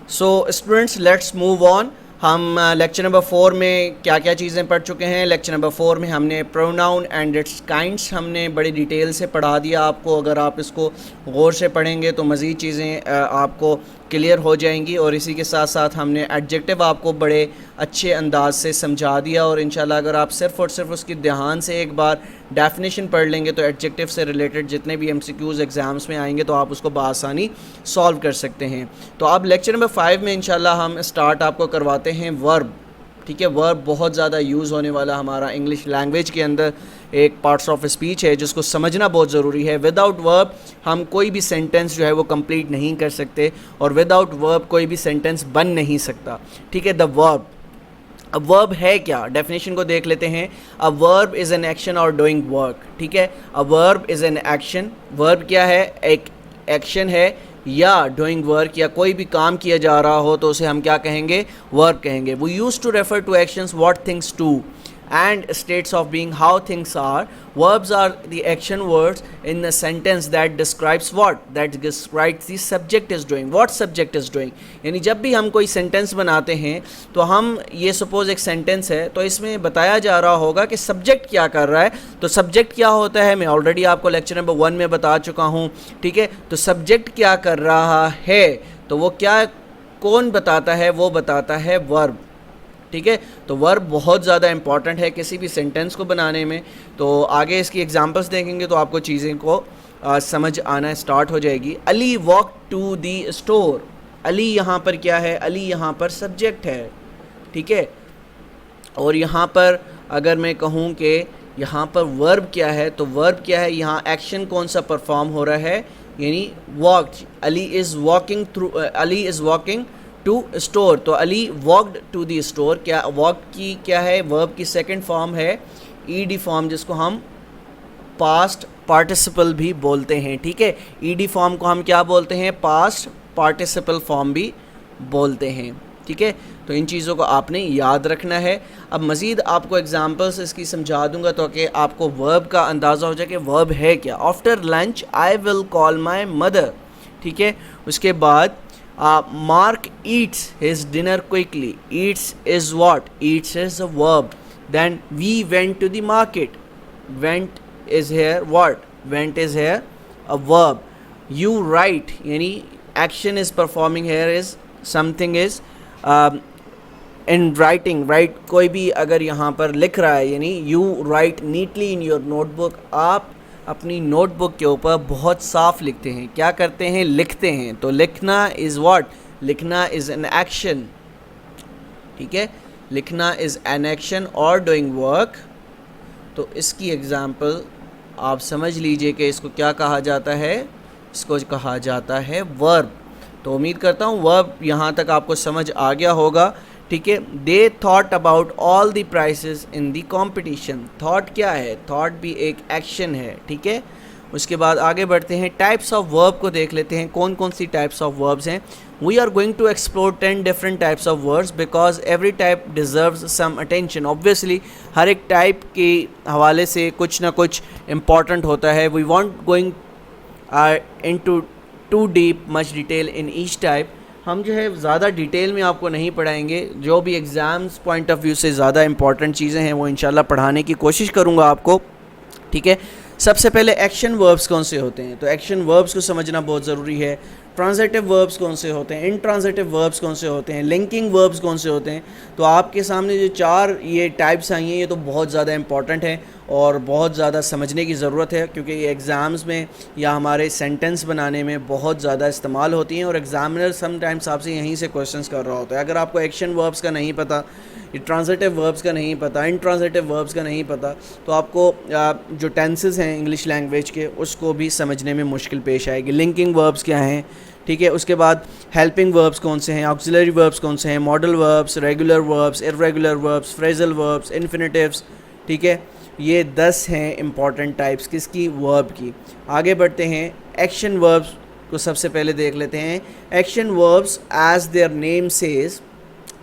So students let's move on. हम lecture number 4 में क्या क्या चीज़ें पढ़ चुके हैं। लेक्चर नंबर 4 में हमने प्रोनाउन एंड इट्स काइंड्स हमने बड़ी डिटेल से पढ़ा दिया आपको। अगर आप इसको गौर से पढ़ेंगे तो मज़ीद चीज़ें आपको क्लियर हो जाएंगी। और इसी के साथ साथ हमने एडजेक्टिव आपको बड़े अच्छे अंदाज से समझा दिया। और इंशाल्लाह अगर आप सिर्फ़ और सिर्फ उसकी ध्यान से एक बार डेफिनेशन पढ़ लेंगे तो एडजेक्टिव से रिलेटेड जितने भी MCQs एग्ज़ाम्स में आएंगे तो आप उसको बआसानी सॉल्व कर सकते हैं। तो अब लेक्चर नंबर 5 में इंशाल्लाह हम स्टार्ट आपको करवाते हैं वर्ब। ठीक है, वर्ब बहुत ज़्यादा यूज़ होने वाला हमारा इंग्लिश लैंग्वेज के अंदर एक पार्ट्स ऑफ स्पीच है जिसको समझना बहुत ज़रूरी है। विदाउट वर्ब हम कोई भी सेंटेंस जो है वो कंप्लीट नहीं कर सकते और विदाउट वर्ब कोई भी सेंटेंस बन नहीं सकता। ठीक है, द वर्ब। अब वर्ब है क्या, डेफिनेशन को देख लेते हैं। A verb is an action और डूइंग वर्क। ठीक है, a verb is an action. Verb क्या है, एक एक्शन है या डूइंग वर्क या कोई भी काम किया जा रहा हो तो उसे हम क्या कहेंगे, वर्ब कहेंगे। We use to refer to actions what things to and states of being how things are. Verbs are the action words in a sentence that describes what, that describes the subject is doing, what subject is doing। यानी जब भी हम कोई sentence बनाते हैं तो हम ये सपोज एक सेंटेंस है तो इसमें बताया जा रहा होगा कि सब्जेक्ट क्या कर रहा है। तो सब्जेक्ट क्या होता है मैं ऑलरेडी आपको लेक्चर नंबर 1 में बता चुका हूँ। ठीक है, तो सब्जेक्ट क्या कर रहा है तो वो क्या, कौन बताता है, वो बताता है वर्ब। ठीक है, तो वर्ब बहुत ज़्यादा इंपॉर्टेंट है किसी भी सेंटेंस को बनाने में। तो आगे इसकी एग्जांपल्स देखेंगे तो आपको चीज़ें को समझ आना स्टार्ट हो जाएगी। Ali walk to the store. Ali यहाँ पर क्या है, अली यहाँ पर सब्जेक्ट है। ठीक है, और यहाँ पर अगर मैं कहूँ कि यहाँ पर वर्ब क्या है तो वर्ब क्या है, यहाँ एक्शन कौन सा परफॉर्म हो रहा है, यानी walk. Ali is walking through, Ali is walking to store. तो Ali walked to the store. क्या वॉक की क्या है, वर्ब की सेकंड फॉर्म है ईडी फॉर्म जिसको हम पास्ट पार्टिसिपल भी बोलते हैं। ठीक है, ईडी फॉर्म को हम क्या बोलते हैं, पास्ट पार्टिसिपल फॉर्म भी बोलते हैं। ठीक है, तो इन चीज़ों को आपने याद रखना है। अब मज़ीद आपको एग्जांपल्स इसकी समझा दूंगा तो कि आपको वर्ब का अंदाज़ा हो जाए कि वर्ब है क्या। After lunch I will call my mother. ठीक है, उसके बाद Mark eats his dinner quickly. Eats is what? Eats is a verb. Then we went to the market. Went is here what? Went is here a verb. You write, यानी action is performing here is something is in writing. Write कोई भी अगर यहाँ पर लिख रहा है यानी you write neatly in your notebook. आप अपनी नोटबुक के ऊपर बहुत साफ लिखते हैं। क्या करते हैं, लिखते हैं। तो लिखना इज़ व्हाट, लिखना इज़ एन एक्शन। ठीक है, लिखना इज़ एन एक्शन और डूइंग वर्क। तो इसकी एग्जांपल आप समझ लीजिए कि इसको क्या कहा जाता है, इसको कहा जाता है वर्ब। तो उम्मीद करता हूँ वर्ब यहाँ तक आपको समझ आ गया होगा। ठीक है, they thought about all the prices in the competition. Thought क्या है, थॉट भी एक एक्शन है। ठीक है, उसके बाद आगे बढ़ते हैं, टाइप्स ऑफ वर्ब को देख लेते हैं कौन कौन सी टाइप्स ऑफ वर्ब्स हैं। We are going to explore 10 different types of words because every type deserves some attention. Obviously हर एक टाइप के हवाले से कुछ ना कुछ इम्पॉर्टेंट होता है। We want going into too deep much detail in each type. हम जो है ज़्यादा डिटेल में आपको नहीं पढ़ाएंगे, जो भी एग्ज़ाम्स पॉइंट ऑफ व्यू से ज़्यादा इंपॉर्टेंट चीज़ें हैं वो इंशाल्लाह पढ़ाने की कोशिश करूँगा आपको। ठीक है, सबसे पहले एक्शन वर्ब्स कौन से होते हैं, तो एक्शन वर्ब्स को समझना बहुत ज़रूरी है। ट्रांजिटिव वर्ब्स कौन से होते हैं, इंट्रांजिटिव वर्ब्स कौन से होते हैं, लिंकिंग वर्ब्स कौन से होते हैं। तो आपके सामने जो 4 ये टाइप्स आई हैं ये तो बहुत ज़्यादा इंपॉर्टेंट है और बहुत ज़्यादा समझने की ज़रूरत है क्योंकि ये एग्ज़ाम्स में या हमारे सेंटेंस बनाने में बहुत ज़्यादा इस्तेमाल होती हैं और एग्ज़ामिनर समटाइम्स आपसे यहीं से क्वेश्चंस कर रहा होता है। अगर आपको एक्शन वर्ब्स का नहीं पता, ट्रांजिटिव वर्ब्स का नहीं पता, इंट्रांजिटिव वर्ब्स का नहीं पता तो आपको जो टेंसेस हैं इंग्लिश लैंग्वेज के उसको भी समझने में मुश्किल पेश आएगी। लिंकिंग वर्ब्स क्या हैं, ठीक है, उसके बाद हेल्पिंग वर्ब्स कौन से हैं, ऑक्सिलरी वर्ब्स कौन से हैं, modal verbs, regular verbs, irregular verbs, phrasal verbs, infinitives. ठीक है, ये 10 हैं इंपॉर्टेंट टाइप्स किसकी, वर्ब की। आगे बढ़ते हैं, एक्शन वर्ब्स को सबसे पहले देख लेते हैं। Action verbs as their name says,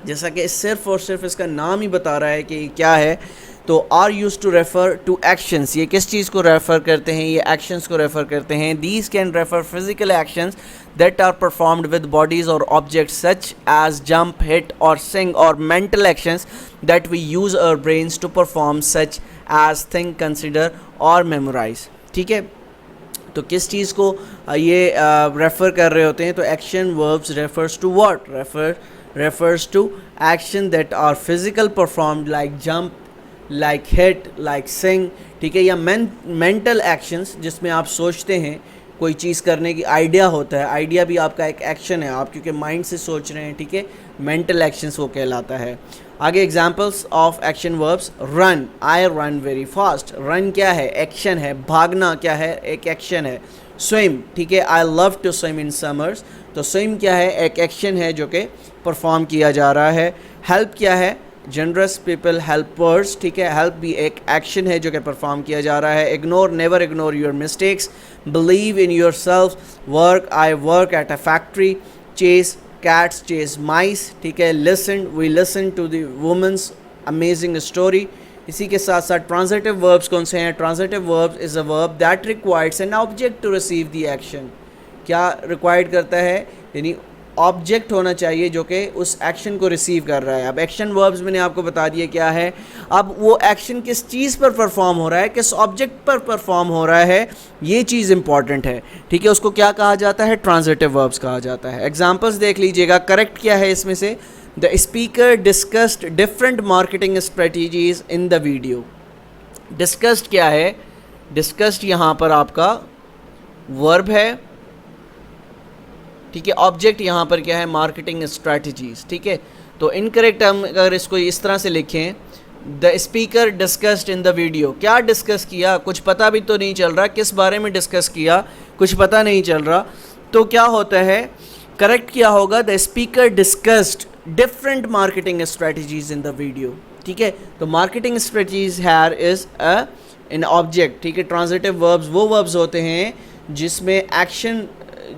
जैसा कि सिर्फ़ और सिर्फ इसका नाम ही बता रहा है कि क्या है, तो are use to refer to actions, ये किस चीज़ को रेफर करते हैं, ये एक्शंस को रेफर करते हैं। These can refer physical actions that are performed with bodies और objects such as jump, hit और सिंग, और mental actions that we use our brains to perform such as think, consider और memorize. ठीक है, तो किस चीज़ को ये रेफ़र कर रहे होते हैं, तो action verbs refers to what, refers to action that are physical performed like jump, like hit, like sing, ठीक है, या mental actions जिसमें आप सोचते हैं कोई चीज़ करने की, आइडिया होता है, आइडिया भी आपका एक एक्शन है, आप क्योंकि माइंड से सोच रहे हैं, ठीक है, मेंटल एक्शंस वो कहलाता है। आगे examples of action verbs, run, I run very fast, run क्या है, एक्शन है, भागना क्या है, एक एक्शन है। स्विम, ठीक है, I love to swim in summers, तो स्विम क्या है, एक एक्शन है जो कि परफॉर्म किया जा रहा है। हेल्प क्या है, जनरस पीपल हेल्पर्स, ठीक है, हेल्प भी एक एक्शन है जो कि परफॉर्म किया जा रहा है। Ignore, never ignore your mistakes. Believe in yourself, work, I work at a factory. Chase, cats chase mice, ठीक है। Listen, we listen to the women's amazing story. इसी के साथ साथ ट्रांजिटिव वर्ब्स कौन से हैं, transitive verbs is a verb that requires an object to receive the action, क्या रिक्वायर्ड करता है, यानी ऑब्जेक्ट होना चाहिए जो कि उस एक्शन को रिसीव कर रहा है। अब एक्शन वर्ब्स मैंने आपको बता दिया क्या है, अब वो एक्शन किस चीज़ पर परफॉर्म हो रहा है, किस ऑब्जेक्ट पर परफॉर्म हो रहा है, ये चीज़ इंपॉर्टेंट है, ठीक है, उसको क्या कहा जाता है, ट्रांजिटिव वर्ब्स कहा जाता है। एग्जांपल्स देख लीजिएगा, करेक्ट क्या है इसमें से, the speaker discussed different marketing strategies in the video. Discussed क्या है, डिस्कस्ड यहाँ पर आपका वर्ब है, ठीक है, ऑब्जेक्ट यहाँ पर क्या है, मार्केटिंग स्ट्रैटेजीज, ठीक है। तो इनकरेक्ट हम अगर इसको इस तरह से लिखें, the speaker discussed in the video, क्या डिस्कस किया, कुछ पता भी तो नहीं चल रहा, किस बारे में डिस्कस किया कुछ पता नहीं चल रहा, तो क्या होता है, करेक्ट क्या होगा, the speaker discussed different marketing strategies in the video, ठीक है। तो marketing strategies here is an object, ठीक है। ट्रांजिटिव वर्ब्स वो वर्ब्स होते हैं जिसमें एक्शन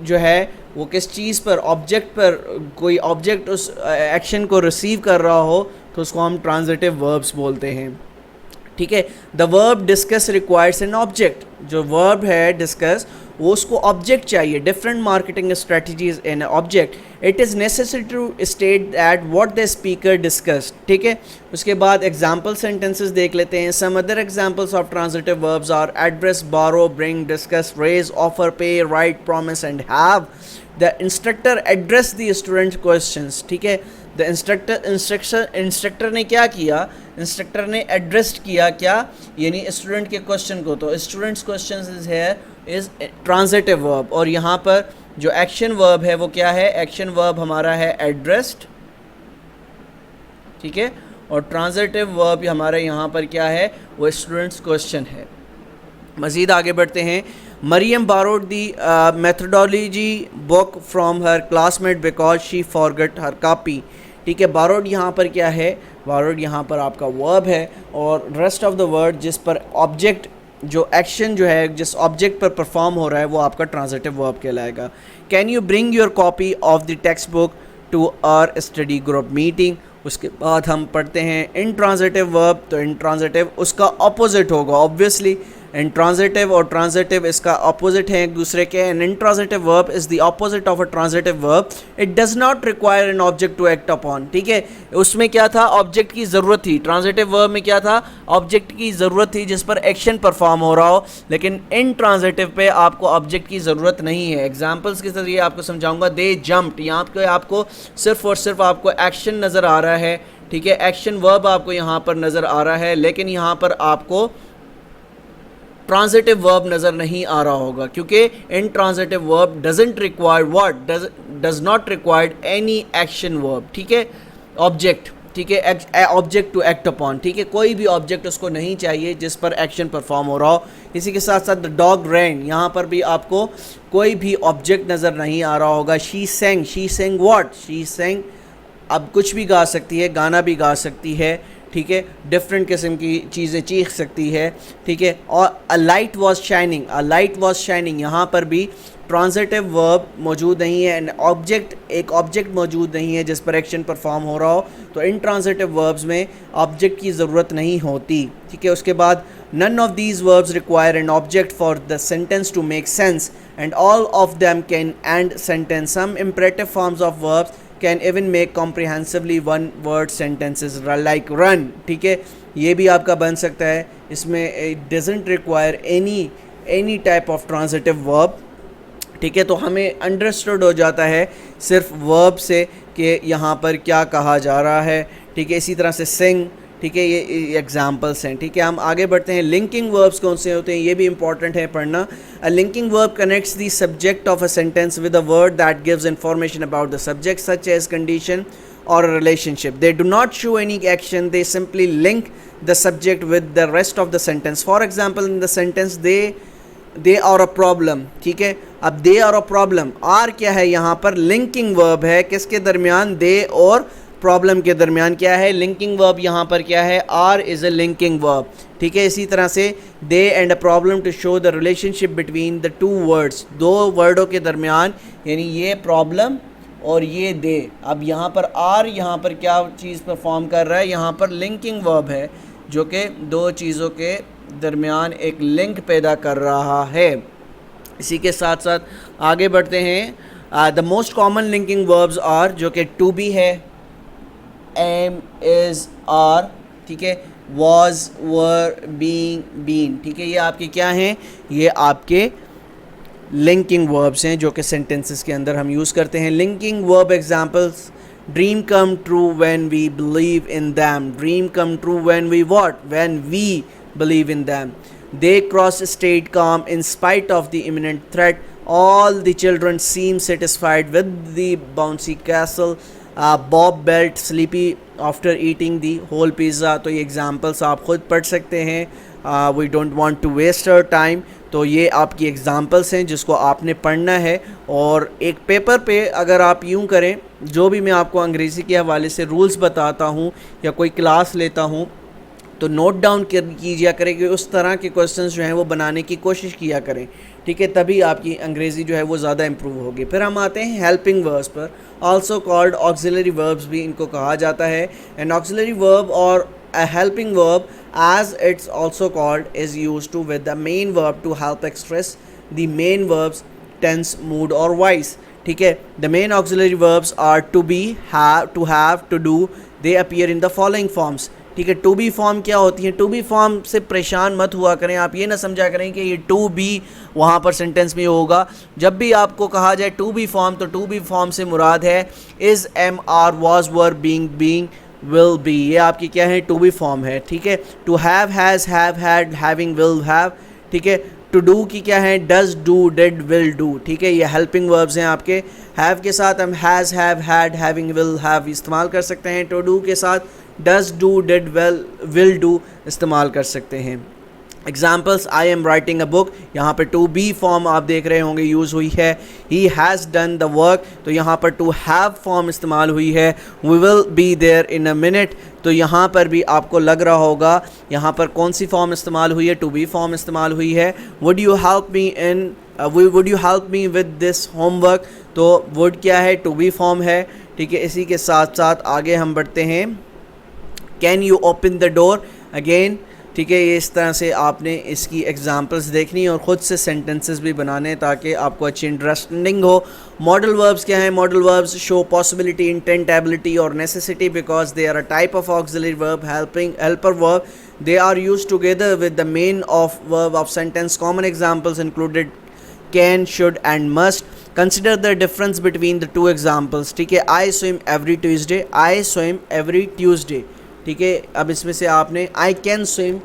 जो है वो किस चीज़ पर, ऑब्जेक्ट पर, कोई ऑब्जेक्ट उस एक्शन को रिसीव कर रहा हो तो उसको हम ट्रांजिटिव वर्ब्स बोलते हैं, ठीक है। The verb discuss requires an object, जो वर्ब है डिस्कस वो उसको ऑब्जेक्ट चाहिए, different marketing strategies in object, it is necessary to state that what the speaker discussed, ठीक है। उसके बाद एग्जाम्पल सेंटेंसेस देख लेते हैं। Some other examples of transitive verbs are address, borrow, bring, discuss, raise, offer, pay, write, promise and have. The instructor address the student questions, ठीक है। The instructor ने क्या किया, इंस्ट्रक्टर ने एड्रेस्ड किया क्या, यानी स्टूडेंट के क्वेश्चन को, तो students questions is here is transitive verb, और यहाँ पर जो एक्शन वर्ब है वो क्या है, एक्शन वर्ब हमारा है एड्रेस्ड, ठीक है, और ट्रांजिटिव वर्ब हमारे यहाँ पर क्या है, वो स्टूडेंट्स क्वेश्चन है। मज़ीद आगे बढ़ते हैं। Maryam borrowed the methodology book from her classmate because she forgot her copy, ठीक है। borrowed यहाँ पर क्या है, borrowed यहाँ पर आपका वर्ब है, और रेस्ट ऑफ द वर्ड जिस पर ऑब्जेक्ट, जो एक्शन जो है जिस ऑब्जेक्ट पर परफॉर्म हो रहा है वो आपका ट्रांजिटिव वर्ब कहलाएगा। Can you bring your copy of the textbook to our study group meeting. उसके बाद हम पढ़ते हैं इंट्रांजिटिव वर्ब, तो इंट्रांजिटिव उसका ऑपोजिट होगा ऑब्वियसली, इंट्रांजिटिव और ट्रांजिटिव इसका ऑपोजिट है एक दूसरे के। An intransitive verb is the opposite of a transitive verb, it does not require an object to act upon, ठीक है। उसमें क्या था, ऑब्जेक्ट की ज़रूरत थी, ट्रांजिटिव वर्ब में क्या था, ऑब्जेक्ट की ज़रूरत थी जिस पर एक्शन परफॉर्म हो रहा हो, लेकिन इन ट्रांजिटिव पे आपको ऑब्जेक्ट की ज़रूरत नहीं है। एग्जाम्पल्स के जरिए आपको समझाऊंगा। दे जम्प्ड, यहाँ पे आपको सिर्फ और सिर्फ आपको एक्शन नज़र आ रहा है, ठीक है, एक्शन वर्ब आपको यहाँ पर नज़र आ रहा है, लेकिन यहाँ पर आपको ट्रांजिटिव वर्ब नज़र नहीं आ रहा होगा, क्योंकि intransitive verb doesn't require what, does not required any action verb, ठीक है, ऑब्जेक्ट, ठीक है, ऑब्जेक्ट टू एक्ट अपॉन, ठीक है, कोई भी ऑब्जेक्ट उसको नहीं चाहिए जिस पर एक्शन परफॉर्म हो रहा हो। इसी के साथ साथ द डॉग रैन, यहाँ पर भी आपको कोई भी ऑब्जेक्ट नज़र नहीं आ रहा होगा। She Seng what, she Seng अब कुछ भी गा सकती है, गाना भी गा सकती है, ठीक है, डिफरेंट किस्म की चीज़ें चीख सकती है, ठीक है। और a light was shining, a light was shining, यहाँ पर भी ट्रांजिटिव वर्ब मौजूद नहीं है एंड एक ऑब्जेक्ट मौजूद नहीं है जिस पर एक्शन परफॉर्म हो रहा हो, तो इन ट्रांजिटिव वर्ब्स में ऑब्जेक्ट की ज़रूरत नहीं होती, ठीक है। उसके बाद none of these verbs require an object for the sentence to make sense and all of them can end sentence. Some imperative forms of verbs can even make comprehensively one word sentences like run, ठीक है, ये भी आपका बन सकता है। इसमें it doesn't require any type of transitive verb, ठीक है। तो हमें अंडरस्टूड हो जाता है सिर्फ वर्ब से कि यहाँ पर क्या कहा जा रहा है, ठीक है। इसी तरह से सिंग, ठीक है, ये एग्जांपल्स हैं, ठीक है। हम आगे बढ़ते हैं। लिंकिंग वर्ब्स कौन से होते हैं, ये भी इंपॉर्टेंट है पढ़ना। A linking verb connects the subject of a sentence with a word that gives information about the subject such as condition or a relationship. They do not show any action, they simply link the subject with the rest of the sentence. For example, in the sentence they are a problem, ठीक है। अब they are a problem, are क्या है यहाँ पर, linking verb है, किसके दरमियान, they और प्रॉब्लम के दरमियान क्या है, लिंकिंग वर्ब यहाँ पर क्या है, are is a linking verb, ठीक है। इसी तरह से they and a problem to show the relationship between the two words, दो वर्डों के दरमियान, यानी ये प्रॉब्लम और ये दे। अब यहाँ पर आर, यहाँ पर क्या चीज़ परफॉर्म कर रहा है, यहाँ पर लिंकिंग वर्ब है जो कि दो चीज़ों के दरमियान एक लिंक पैदा कर रहा है। इसी के साथ साथ आगे बढ़ते हैं। The most common linking verbs are, जो कि टू बी है, एम, इज़, आर, ठीक है, वॉज, वर, बीइंग, बीन, ठीक है। ये आपके क्या हैं, ये आपके लिंकिंग वर्ब्स हैं जो कि सेंटेंसेस के अंदर हम यूज़ करते हैं। Linking verb examples, dream come true when we believe in them, dream come true when we what, when we believe in them. They cross state calm in spite of the imminent threat, all the children seem satisfied with the bouncy castle, Bob felt sleepy after eating the whole pizza. तो ये examples आप ख़ुद पढ़ सकते हैं, we don't want to waste our time. तो ये आपकी एग्जांपल्स हैं जिसको आपने पढ़ना है, और एक पेपर पे अगर आप यूं करें, जो भी मैं आपको अंग्रेज़ी के हवाले से रूल्स बताता हूं या कोई क्लास लेता हूं, तो नोट डाउन कीजिए करें कि उस तरह के क्वेश्चंस जो हैं वो बनाने की कोशिश किया करें, ठीक है, तभी आपकी अंग्रेज़ी जो है वो ज़्यादा इंप्रूव होगी। फिर हम आते हैं हेल्पिंग वर्ब्स पर, आल्सो कॉल्ड ऑक्सिलरी वर्ब्स भी इनको कहा जाता है। एन ऑक्सिलरी वर्ब और a helping verb, as it's also called, is used to with the main verb to help express the main verb's tense, mood or voice, ठीक है। the main auxiliary verbs are to be, have, to have, to do. they appear in the following forms, ठीक है। To be form क्या होती है, to be form से परेशान मत हुआ करें, आप ये ना समझा करें कि ये टू बी वहाँ पर सेंटेंस में होगा। जब भी आपको कहा जाए टू बी फॉर्म, तो टू बी फॉर्म से मुराद है is, am, are, was, were, being, being, will be, ये आपकी क्या है, टू बी फॉर्म है, ठीक है। To have, has, have, had, having, will have, ठीक है। टू डू की क्या है, does, do, did, will do, ठीक है। ये हेल्पिंग वर्ब्स हैं आपके। हैव के साथ हम has, have, had, having, will have इस्तेमाल कर सकते हैं। टू डू के साथ does, do, did, will do इस्तेमाल कर सकते हैं। Examples, I am writing a book, यहाँ पर टू बी फॉर्म आप देख रहे होंगे यूज़ हुई है। He has done the work, तो यहाँ पर टू हैव फॉर्म इस्तेमाल हुई है। We will be there in a minute, तो यहाँ पर भी आपको लग रहा होगा यहाँ पर कौन सी फॉर्म इस्तेमाल हुई है, टू बी फॉर्म इस्तेमाल हुई है। Would you help me in, would you help me with this homework, तो वुड क्या है, टू बी फॉर्म है, ठीक है। इसी के साथ साथ आगे हम बढ़ते हैं। Can you open the door, again, ठीक है। ये इस तरह से आपने इसकी एग्जांपल्स देखनी और ख़ुद से सेंटेंसेस भी बनाने ताकि आपको अच्छी अंडरस्टैंडिंग हो। मॉडल वर्ब्स क्या है, model verbs show possibility, intent, ability और necessity because they are a type of auxiliary verb, helper verb. They are used together with the main of verb of sentence. Common examples included can, should and must. Consider the difference between the two examples, ठीक है। I swim every Tuesday, I swim every Tuesday, ठीक है। अब इसमें से आपने I can swim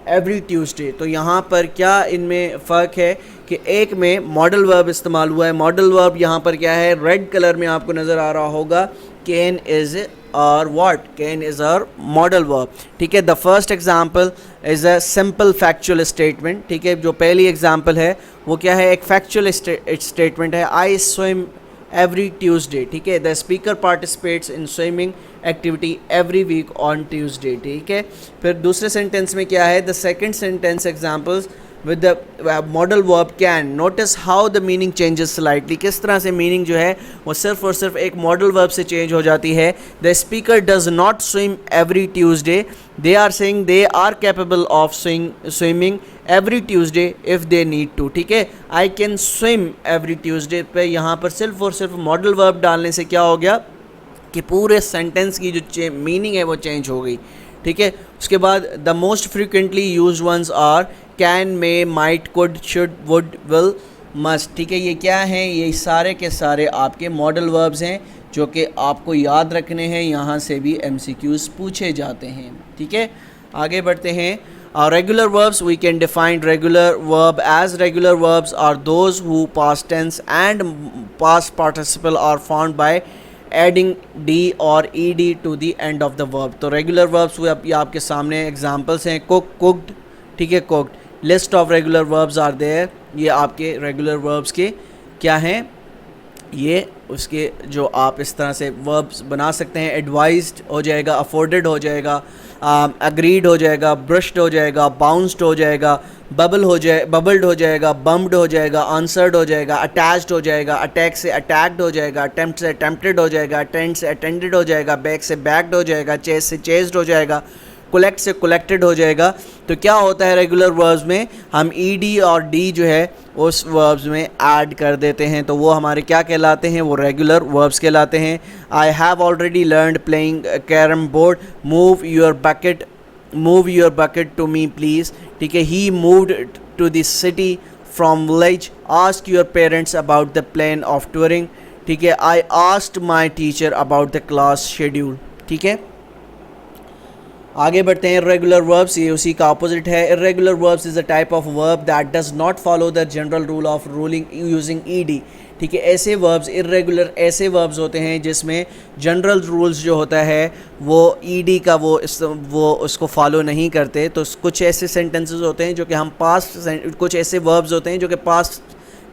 every Tuesday, तो यहाँ पर क्या इनमें फ़र्क है कि एक में मॉडल वर्ब इस्तेमाल हुआ है। मॉडल वर्ब यहाँ पर क्या है, रेड कलर में आपको नज़र आ रहा होगा, कैन इज़ और व्हाट, कैन इज़ और मॉडल वर्ब, ठीक है। The first example is a simple factual statement, ठीक है। जो पहली एग्जांपल है वो क्या है, एक फैक्चुअल स्टेटमेंट है। आई स्विम एवरी ट्यूसडे, ठीक है। The speaker participates in swimming activity every week on Tuesday, ठीक है। फिर दूसरे सेंटेंस में क्या है, the second sentence examples with the modal verb can, notice how the meaning changes slightly, किस तरह से मीनिंग जो है वो सिर्फ और सिर्फ एक मॉडल वर्ब से चेंज हो जाती है। The speaker does not swim every Tuesday, they are saying they are capable of swimming every Tuesday if they need to, ठीक है। I can swim every Tuesday पे यहाँ पर सिर्फ और सिर्फ मॉडल वर्ब डालने से क्या हो गया कि पूरे सेंटेंस की जो मीनिंग है वो चेंज हो गई, ठीक है। उसके बाद the most frequently used ones are can, may, might, could, should, would, will, must, ठीक है। ये क्या हैं, ये सारे के सारे आपके मॉडल वर्ब्स हैं जो कि आपको याद रखने हैं, यहाँ से भी MCQs पूछे जाते हैं, ठीक है। आगे बढ़ते हैं। Regular verbs, we can define regular verb as regular verbs are those who past tense and past participle are found by adding D और ed to the end of the verb. तो रेगुलर वर्ब्स वो ये आपके सामने examples हैं, cook, cooked, ठीक है, cooked. List of regular verbs are there, ये आपके रेगुलर वर्ब्स के क्या हैं, ये उसके जो आप इस तरह से वर्ब्स बना सकते हैं। एडवाइज्ड हो जाएगा, अफोर्डेड हो जाएगा, अग्रीड हो जाएगा, ब्रश्ड हो जाएगा, बाउंस्ड हो जाएगा, बबल्ड हो जाएगा, बम्ड हो जाएगा, आंसर्ड हो जाएगा, अटैच्ड हो जाएगा, अटैक से अटैक्ड हो जाएगा, अटेम्प्ट से अटेम्प्टेड हो जाएगा, अटेंड से अटेंडेड हो जाएगा, बैक से बैक्ड हो जाएगा, चेस से चेस्ड हो जाएगा, कलेक्ट से कलेक्टेड हो जाएगा। तो क्या होता है रेगुलर वर्ब्स में, हम ed और d जो है उस वर्ब्स में ऐड कर देते हैं, तो वो हमारे क्या कहलाते हैं, वो रेगुलर वर्ब्स कहलाते हैं। I have already learned playing carrom board, move your bucket to me please, ठीक है। He moved to the city from village, ask your parents about the plan of touring, ठीक है। I asked my teacher about the class schedule, ठीक है। आगे बढ़ते हैं। Irregular verbs, ये उसी का अपोजिट है। Irregular verbs is a type of verb that does not follow the general rule of ruling using ed, ठीक है। ऐसे वर्ब्स, इर्रेगुलर ऐसे वर्ब्स होते हैं जिसमें जनरल रूल्स जो होता है वो ed का वो उसको फॉलो नहीं करते। तो कुछ ऐसे सेंटेंसेस होते हैं जो कि हम कुछ ऐसे वर्ब्स होते हैं जो कि पास्ट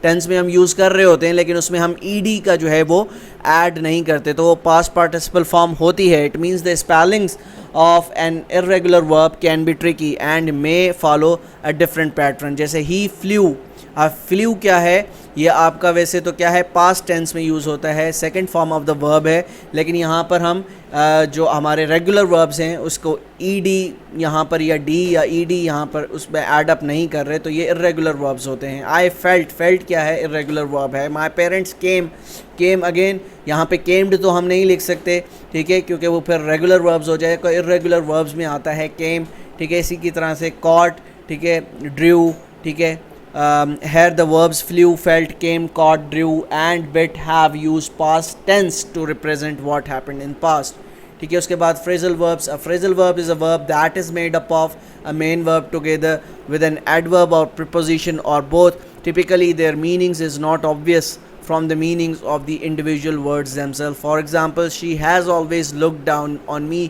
टेंस में हम यूज़ कर रहे होते हैं, लेकिन उसमें हम ed का जो है वो ऐड नहीं करते, तो वो पास्ट पार्टिसिपल फॉर्म होती है। It means the spellings of an irregular verb can be tricky and may follow a different pattern. जैसे ही फ्ल्यू, अब फ्ल्यू क्या है, ये आपका वैसे तो क्या है पास्ट टेंस में यूज़ होता है, second form of the verb है, लेकिन यहाँ पर हम जो हमारे रेगुलर वर्ब्स हैं उसको ed यहाँ पर या d या ed यहाँ पर उसमें ऐड अप नहीं कर रहे, तो ये इर्रेगुलर वर्ब्स होते हैं। आई फेल्ट क्या है, इर्रेगुलर वर्ब है। माई पेरेंट्स केम अगेन, यहाँ पे केम्ड तो हम नहीं लिख सकते, ठीक है, क्योंकि वो फिर रेगुलर वर्ब्स हो जाएगा। इर्रेगुलर वर्ब्स में आता है केम, ठीक है। इसी की तरह से कॉट, ठीक है, ड्रू, ठीक है। Here the verbs flew, felt, came, caught, drew and bit have used past tense to represent what happened in past, ठीक है। उसके बाद phrasal verbs, a phrasal verb is a verb that is made up of a main verb together with an adverb or preposition or both. Typically their meanings is not obvious from the meanings of the individual words themselves. For example, she has always looked down on me.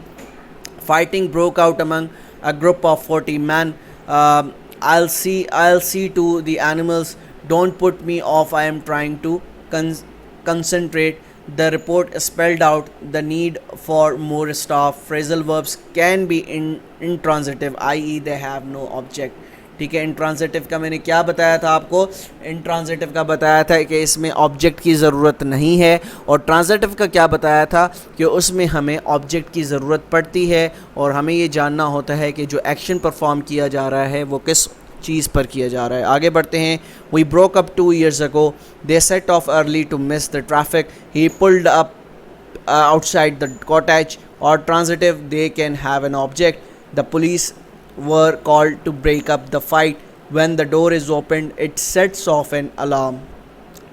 Fighting broke out among a group of 40 men. I'll see to the animals. Don't put me off. I am trying to concentrate. The report spelled out the need for more staff. Phrasal verbs can be intransitive, i.e. they have no object, ठीक है। Intransitive का मैंने क्या बताया था आपको, intransitive का बताया था कि इसमें ऑब्जेक्ट की ज़रूरत नहीं है, और ट्रांजिटिव का क्या बताया था कि उसमें हमें ऑब्जेक्ट की ज़रूरत पड़ती है और हमें ये जानना होता है कि जो एक्शन परफॉर्म किया जा रहा है वो किस चीज़ पर किया जा रहा है। आगे बढ़ते हैं। We broke up 2 years ago. They set off early to miss the traffic. He pulled up outside the cottage. और transitive, they can have an object. The police were called to break up the fight. When the door is opened, it sets off an alarm,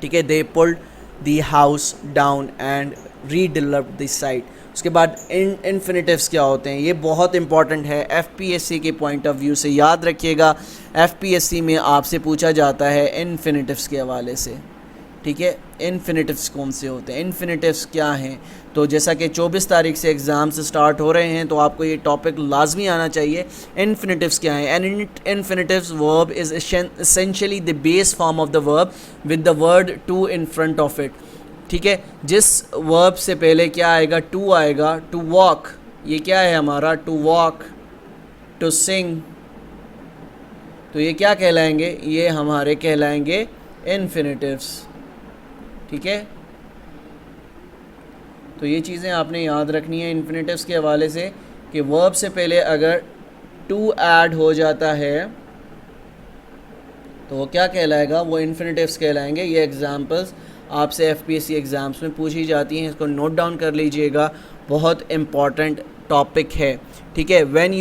ठीक है। They pulled the house down and redeveloped the site. उसके बाद infinitives क्या होते हैं, ये बहुत important है FPSC के पॉइंट ऑफ व्यू से, याद रखिएगा। FPSC में आपसे पूछा जाता है इन्फिनेटिव्स के हवाले से, ठीक है। इन्फिनेटिव्स कौन से होते हैं, इन्फिनेटिव्स क्या हैं, तो जैसा कि 24 तारीख से एग्ज़ाम से स्टार्ट हो रहे हैं तो आपको ये टॉपिक लाजमी आना चाहिए। इन्फिनेटिव्स क्या हैं, an infinitives verb is essentially the base form of the verb with the word to in front of it. ठीक है। जिस वर्ब से पहले क्या आएगा, टू आएगा, टू वॉक, ये क्या है हमारा, टू वॉक, टू सिंग, तो ये क्या कहलाएंगे, ये हमारे कहलाएंगे इन्फिनेटिव्स। ठीक है, तो ये चीज़ें आपने याद रखनी है इन्फिनेटिव्स के हवाले से कि वर्ब से पहले अगर टू ऐड हो जाता है तो वो क्या कहलाएगा, वो इन्फिनेटिव्स कहलाएंगे। ये एग्जांपल्स आपसे एफपीएससी एग्ज़ाम्स में पूछी जाती हैं, इसको नोट डाउन कर लीजिएगा, बहुत इम्पॉर्टेंट टॉपिक है। ठीक है, when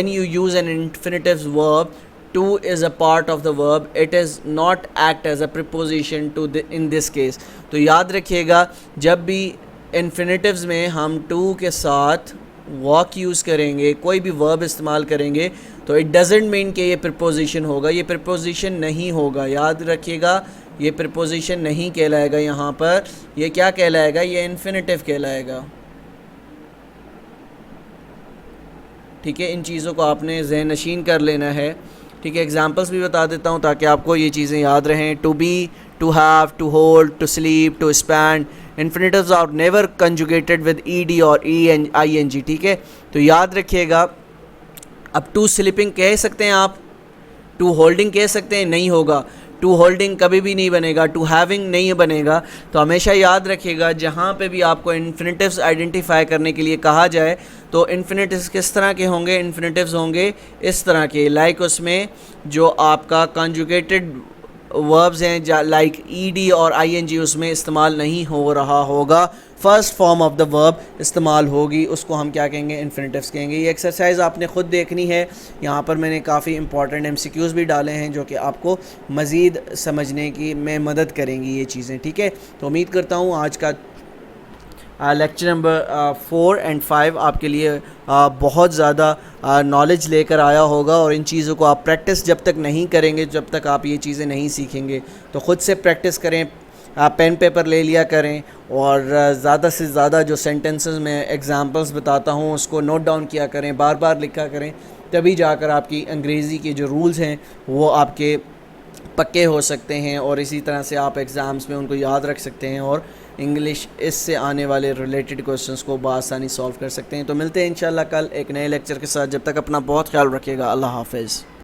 you use an infinitives verb, to is a part of the verb, it is not act as a preposition to in this case. तो याद रखिएगा, जब भी इन्फिनेटिव्स में हम टू के साथ वॉक यूज़ करेंगे, कोई भी वर्ब इस्तेमाल करेंगे, तो इट डजेंट मीन कि ये प्रीपोजिशन होगा, ये प्रीपोजिशन नहीं होगा। याद रखिएगा, ये प्रीपोजिशन नहीं कहलाएगा यहाँ पर, ये क्या कहलाएगा, ये इन्फिनेटिव कहलाएगा। ठीक है, इन चीज़ों को आपने ज़हन नशीन कर लेना है। ठीक है, एग्जांपल्स भी बता देता हूँ ताकि आपको ये चीज़ें याद रहें। To be, to have, to hold, to sleep, to spend, infinitives are never conjugated with ED और ing। ठीक है, तो याद रखिएगा, अब टू स्लीपिंग कह सकते हैं आप, टू होल्डिंग कह सकते हैं, नहीं होगा, टू होल्डिंग कभी भी नहीं बनेगा, टू हैविंग नहीं बनेगा। तो हमेशा याद रखिएगा, जहाँ पे भी आपको इन्फिनेटिव्स आइडेंटिफाई करने के लिए कहा जाए तो इन्फिनेटिव्स किस तरह के होंगे, इन्फिनेटिव्स होंगे इस तरह के, लाइक उसमें जो आपका कंजुगेटेड वर्ब्स हैं लाइक ईडी और आईएनजी उसमें इस्तेमाल नहीं हो रहा होगा, first form of the verb इस्तेमाल होगी, उसको हम क्या कहेंगे, इन्फिनेटिव्स कहेंगे। ये एक्सरसाइज आपने ख़ुद देखनी है, यहाँ पर मैंने काफ़ी इंपॉर्टेंट एमसीक्यूज़ भी डाले हैं जो कि आपको मज़ीद समझने की में मदद करेंगी ये चीज़ें। ठीक है, तो उम्मीद करता हूँ आज का लेक्चर नंबर 4 और 5 आपके लिए बहुत ज़्यादा नॉलेज लेकर आया होगा, और इन चीज़ों को आप प्रैक्टिस जब तक नहीं करेंगे, जब तक आप ये चीज़ें नहीं सीखेंगे, तो ख़ुद से प्रैक्टिस करें, पेन पेपर ले लिया करें, और ज़्यादा से ज़्यादा जो सेंटेंसेस में एग्जांपल्स बताता हूँ उसको नोट डाउन किया करें, बार बार लिखा करें, तभी जाकर आपकी अंग्रेज़ी के जो रूल्स हैं वो आपके पक्के हो सकते हैं, और इसी तरह से आप एग्ज़ाम्स में उनको याद रख सकते हैं और इंग्लिश इससे आने वाले रिलेटेड क्वेश्चंस को बआसानी सॉल्व कर सकते हैं। तो मिलते हैं इंशाल्लाह कल एक नए लेक्चर के साथ, जब तक अपना बहुत ख्याल रखिएगा। अल्लाह हाफ़िज़।